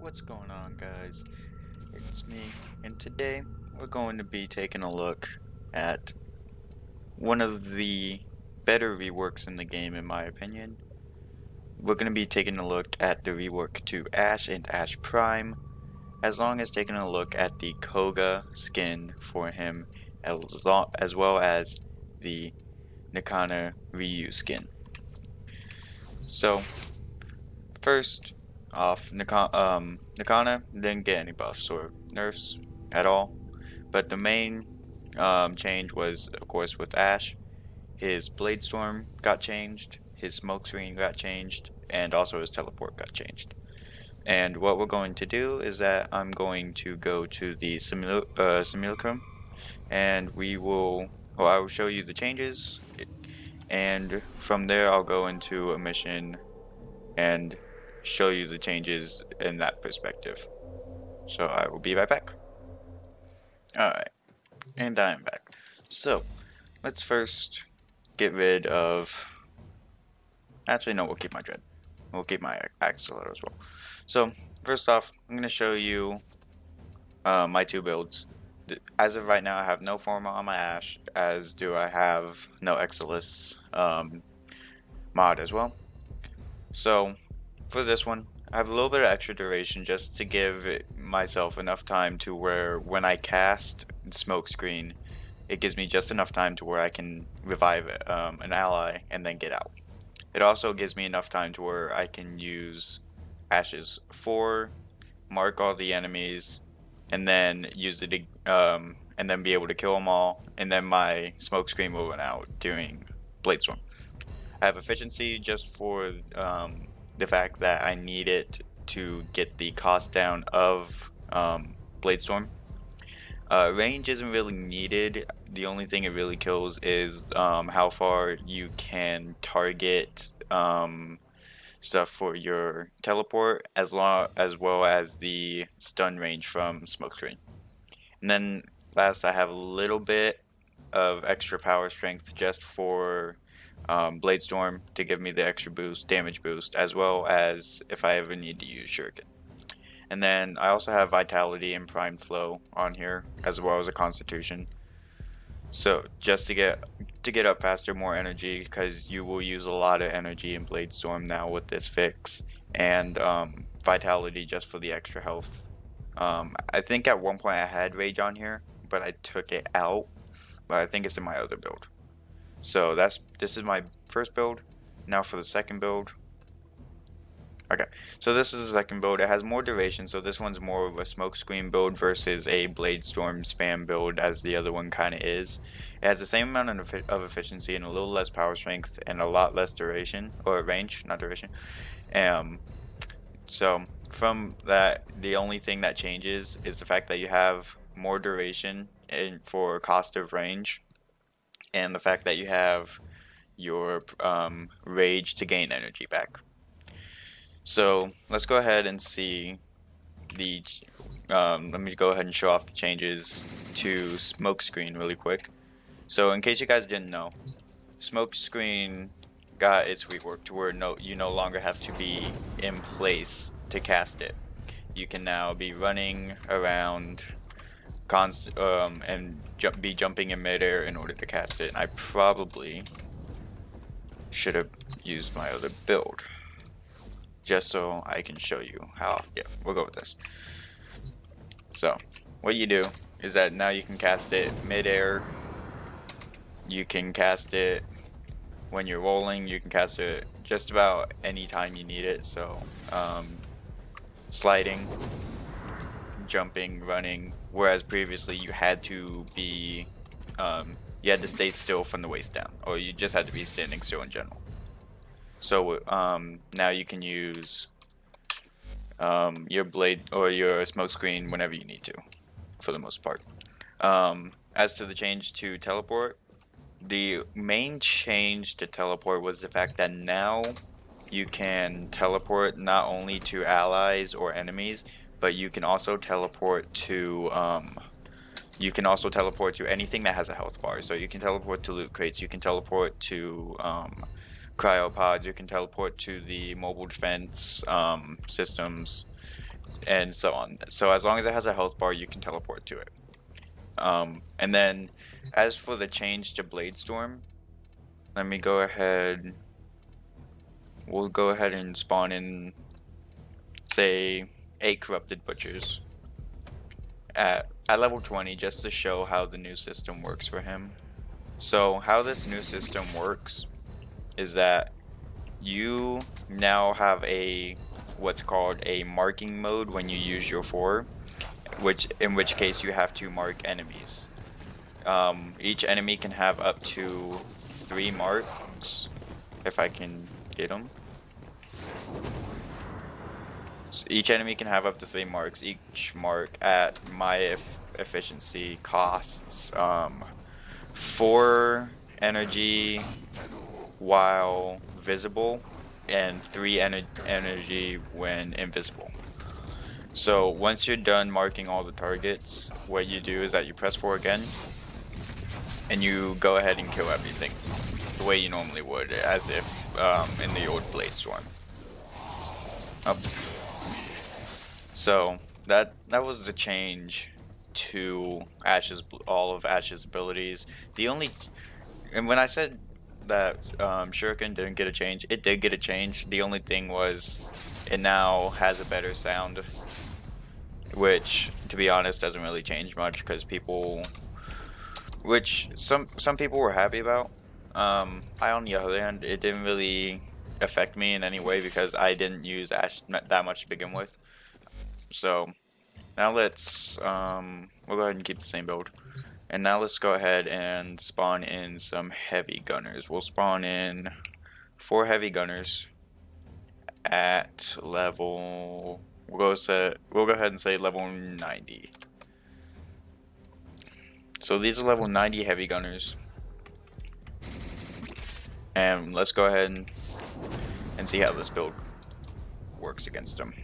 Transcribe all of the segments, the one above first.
What's going on, guys? It's me, and today we're going to be taking a look at one of the better reworks in the game, in my opinion. We're going to be taking a look at the rework to Ash and Ash Prime, as long as taking a look at the Koga skin for him, as well as the Nikana Ryu skin. So, first off, Nikana didn't get any buffs or nerfs at all, but the main change was, of course, with Ash. His Blade Storm got changed, his Smoke Screen got changed, and also his Teleport got changed. And what we're going to do is that I'm going to go to the Simulacrum, and I will show you the changes, and from there I'll go into a mission and show you the changes in that perspective. So I will be right back. Alright, and I am back. So, let's first get rid of... Actually, no, we'll keep my Dread. We'll keep my Axolotl as well. So, first off, I'm going to show you my two builds. As of right now, I have no Forma on my Ash, as do I have no Exilus mod as well. So, for this one, I have a little bit of extra duration just to give myself enough time to where when I cast Smoke Screen, it gives me just enough time to where I can revive an ally and then get out. It also gives me enough time to where I can use Ashes 4, mark all the enemies, and then use it and then be able to kill them all, and then my Smoke Screen will run out during Blade Storm. I have efficiency just for the fact that I need it to get the cost down of Blade Storm. Range isn't really needed. The only thing it really kills is how far you can target stuff for your teleport, as well as the stun range from Smokescreen. And then last, I have a little bit of extra power strength just for Blade Storm to give me the extra damage boost, as well as if I ever need to use Shuriken. And then I also have Vitality and Prime Flow on here, as well as a Constitution. So just to get up faster, more energy, because you will use a lot of energy in Blade Storm now with this fix, and Vitality just for the extra health. I think at one point I had Rage on here, but I took it out. But I think it's in my other build. So this is my first build. Now for the second build. Okay, so this is the second build. It has more duration, so this one's more of a Smokescreen build versus a Blade Storm spam build, as the other one kind of is. It has the same amount of efficiency and a little less power strength and a lot less duration, or range, not duration. So from that, the only thing that changes is the fact that you have more duration for cost of range, and the fact that you have your rage to gain energy back. So let's go ahead and see the let me go ahead and show off the changes to Smokescreen really quick. So in case you guys didn't know, Smokescreen got its rework to where you no longer have to be in place to cast it. You can now be running around and be jumping in midair in order to cast it. And I probably should have used my other build just so I can show you how. Yeah, we'll go with this. So what you do is that now you can cast it midair, you can cast it when you're rolling, you can cast it just about any time you need it. So sliding, jumping, running, whereas previously you had to be you had to stay still from the waist down, or you just had to be standing still in general. So now you can use your blade or your Smokescreen whenever you need to, for the most part. As to the change to teleport, the main change to teleport was the fact that now you can teleport not only to allies or enemies, but you can also teleport to anything that has a health bar. So you can teleport to loot crates, you can teleport to cryopods, you can teleport to the mobile defense systems, and so on. So as long as it has a health bar, you can teleport to it. And then as for the change to Bladestorm, let me go ahead. We'll go ahead and spawn in, say, 8 corrupted butchers at level 20, just to show how the new system works for him. So how this new system works is that you now have what's called a marking mode when you use your 4, in which case you have to mark enemies. Each enemy can have up to 3 marks, if I can get them. So each enemy can have up to 3 marks. Each mark at my efficiency costs 4 energy while visible and 3 energy when invisible. So once you're done marking all the targets, what you do is that you press 4 again and you go ahead and kill everything the way you normally would, as if in the old Bladestorm. So that was the change to all of Ash's abilities. And when I said that Shuriken didn't get a change, it did get a change. The only thing was it now has a better sound, which, to be honest, doesn't really change much because some people were happy about. I, on the other hand, it didn't really affect me in any way because I didn't use Ash that much to begin with. So now we'll go ahead and keep the same build. And now let's go ahead and spawn in some heavy gunners. We'll spawn in 4 heavy gunners at level, we'll go ahead and say level 90. So these are level 90 heavy gunners. And let's go ahead and see how this build works against them.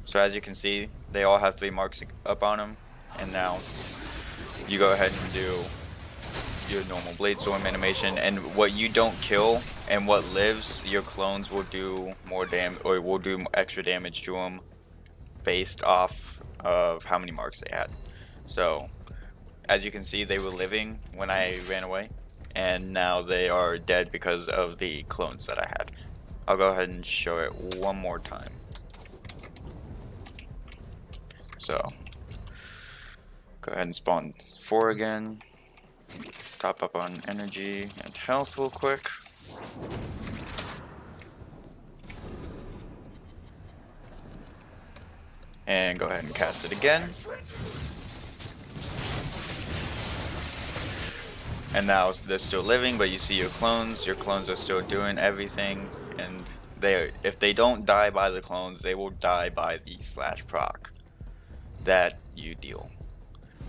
So as you can see, they all have 3 marks up on them, and now you go ahead and do your normal Bladestorm animation, and what you don't kill and what lives, your clones will do more damage, or will do extra damage to them based off of how many marks they had. So as you can see, they were living when I ran away, and now they are dead because of the clones that I had. I'll go ahead and show it one more time. So go ahead and spawn 4 again. Top up on energy and health real quick. And go ahead and cast it again. And now they're still living, but you see your clones. Your clones are still doing everything, and if they don't die by the clones, they will die by the /proc that you deal.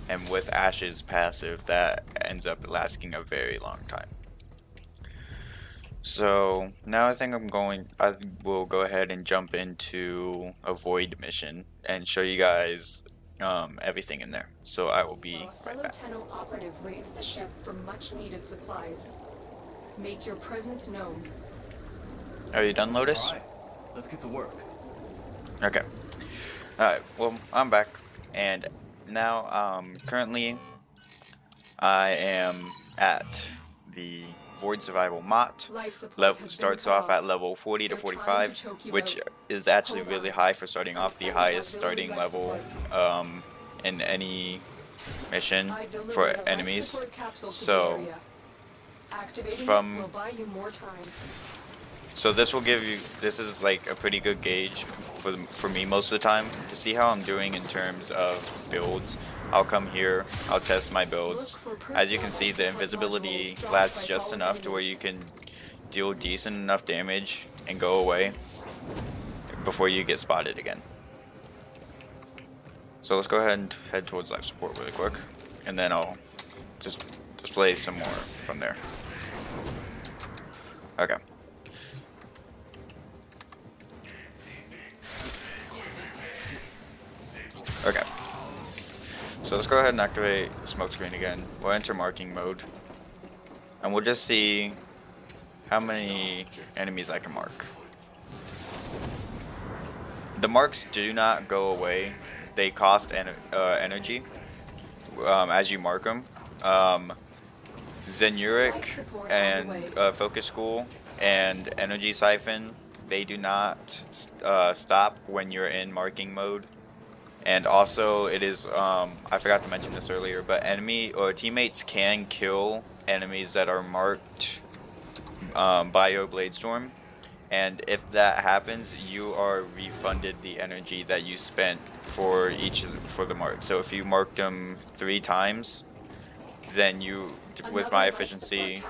And with Ash's passive, that ends up lasting a very long time. So now I think I will go ahead and jump into a void mission and show you guys everything in there. So I will be right back. Fellow Tenno operative raids the ship for much needed supplies. Make your presence known. Are you done, Lotus? All right, let's get to work. Okay. Alright, well, I'm back. And now, currently, I am at the Void Survival Mott. Level starts off at level 40 to 45, which is actually really high for starting off, the highest starting level in any mission for enemies. So this will give you, this is like a pretty good gauge for me most of the time to see how I'm doing in terms of builds. I'll come here, I'll test my builds. As you can see, the invisibility lasts just enough to where you can deal decent enough damage and go away before you get spotted again. So let's go ahead and head towards life support really quick, and then I'll just display some more from there. Okay. Okay. So let's go ahead and activate the smoke screen again. We'll enter marking mode, and we'll just see how many enemies I can mark. the marks do not go away. They cost energy as you mark them. Life Zenuric support on the way. and Focus School and Energy Siphon, they do not stop when you're in marking mode. And also, it is, I forgot to mention this earlier, but enemy or teammates can kill enemies that are marked by your Blade Storm. And if that happens, you are refunded the energy that you spent for for the mark. So if you marked them 3 times, then with my efficiency,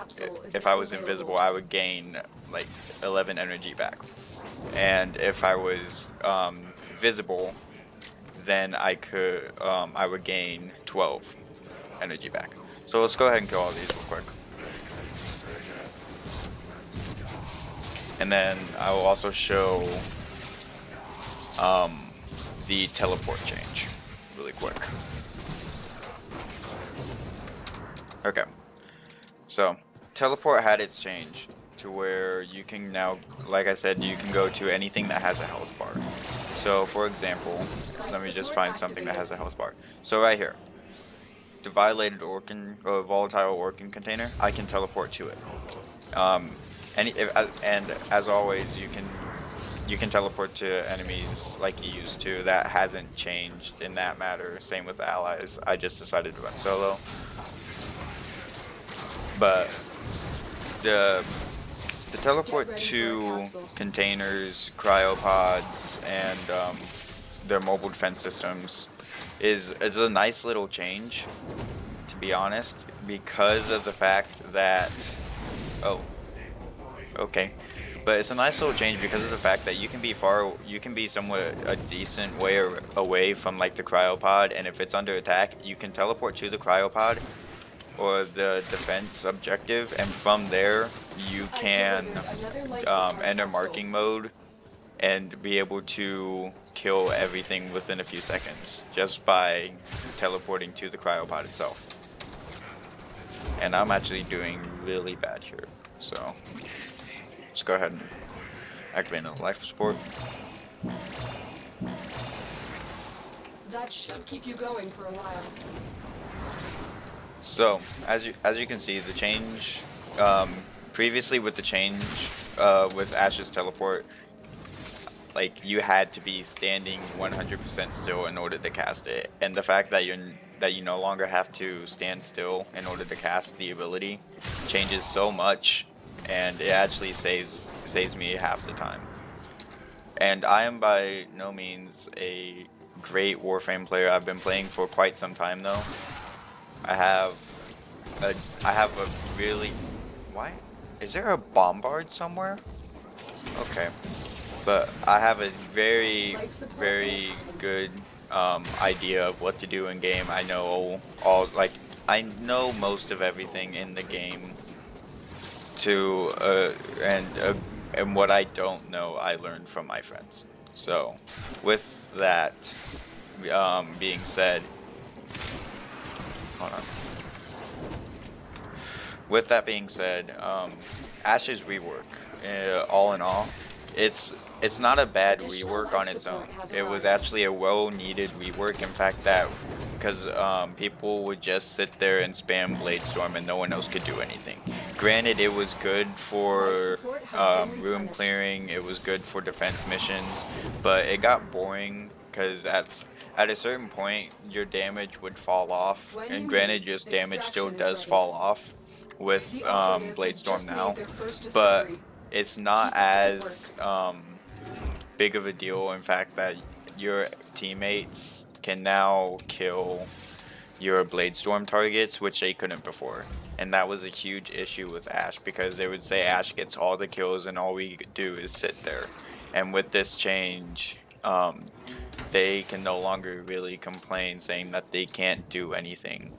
if I was invisible, I would gain like 11 energy back. And if I was visible, then I would gain 12 energy back. So let's go ahead and kill all these real quick. And then I will also show the teleport change really quick. Okay, so teleport had its change to where you can now, like I said, you can go to anything that has a health bar. So for example, let me just find something that has a health bar. So right here, the violated Orkin or volatile Orkin container, I can teleport to it. And as always, you can teleport to enemies like you used to. That hasn't changed in that matter. Same with allies. I just decided to run solo. But the teleport to containers, cryopods, and their mobile defense systems is a nice little change, to be honest, because of the fact that okay. But it's a nice little change because of the fact that you can be somewhat a decent way away from like the cryopod, and if it's under attack, you can teleport to the cryopod or the defense objective, and from there you can enter marking mode and be able to kill everything within a few seconds just by teleporting to the cryopod itself. And I'm actually doing really bad here, so let's go ahead and activate another life support. That should keep you going for a while. So as you can see, the change previously with the change with Ash's teleport, like you had to be standing 100% still in order to cast it, and the fact that you no longer have to stand still in order to cast the ability changes so much, and it actually saves me half the time. And I am by no means a great Warframe player. I've been playing for quite some time though. I have a really... Why? Is there a bombard somewhere? Okay. But I have a very good idea of what to do in game. I know I know most of everything in the game and what I don't know I learned from my friends. So with that being said, hold on. With that being said, Ash's rework, all in all, it's not a bad rework on its own. It was actually a well-needed rework. In fact, because people would just sit there and spam Blade Storm and no one else could do anything. Granted, it was good for room clearing, it was good for defense missions, but it got boring because at a certain point your damage would fall off. And granted, just damage still does fall off with Blade Storm now, but it's not as big of a deal. In fact, that your teammates can now kill your Blade Storm targets, which they couldn't before. And that was a huge issue with Ash, because they would say Ash gets all the kills and all we do is sit there. And with this change, they can no longer really complain saying that they can't do anything,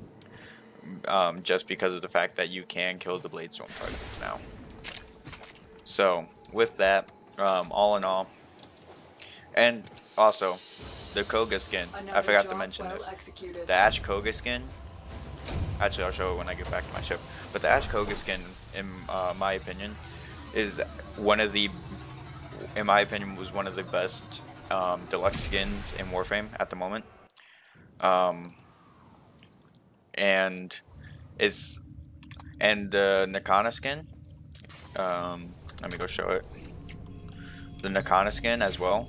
just because of the fact that you can kill the Blade Storm targets now. So with that, all in all, and also the Koga skin, I forgot to mention this. The Ash Koga skin, actually I'll show it when I get back to my ship, but the Ash Koga skin, in my opinion, is one of the, was one of the best deluxe skins in Warframe at the moment. Um, and it's and the Nakana skin. Let me go show it. The Nakana skin as well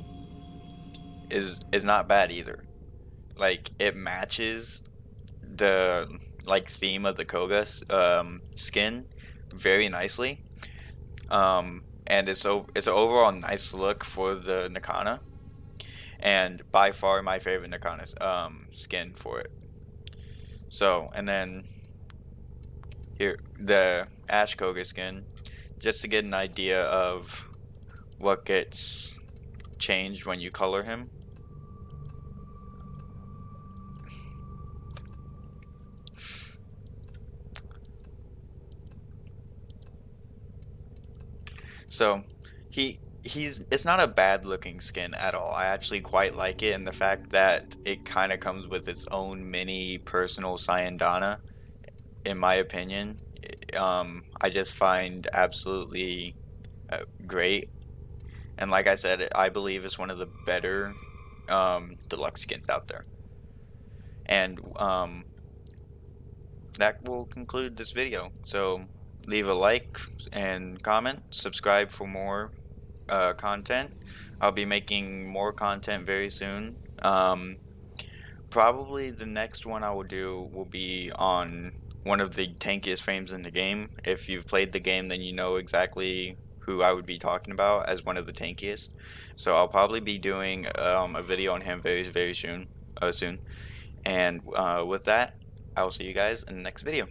is not bad either. Like it matches the like theme of the Koga skin very nicely. And it's an overall nice look for the Nakana, and by far my favorite Nakana skin for it. So, and then here the Ash Koga skin, just to get an idea of what gets changed when you color him. So he's it's not a bad looking skin at all. I actually quite like it, and the fact that it kind of comes with its own mini personal Sayandana, in my opinion, I just find absolutely great. And like I said, I believe it's one of the better deluxe skins out there. And that will conclude this video. So leave a like and comment, subscribe for more content. I'll be making more content very soon. Probably the next one I will do will be on one of the tankiest frames in the game. If you've played the game, then you know exactly who I would be talking about as one of the tankiest. So I'll probably be doing a video on him very soon. And with that, I will see you guys in the next video.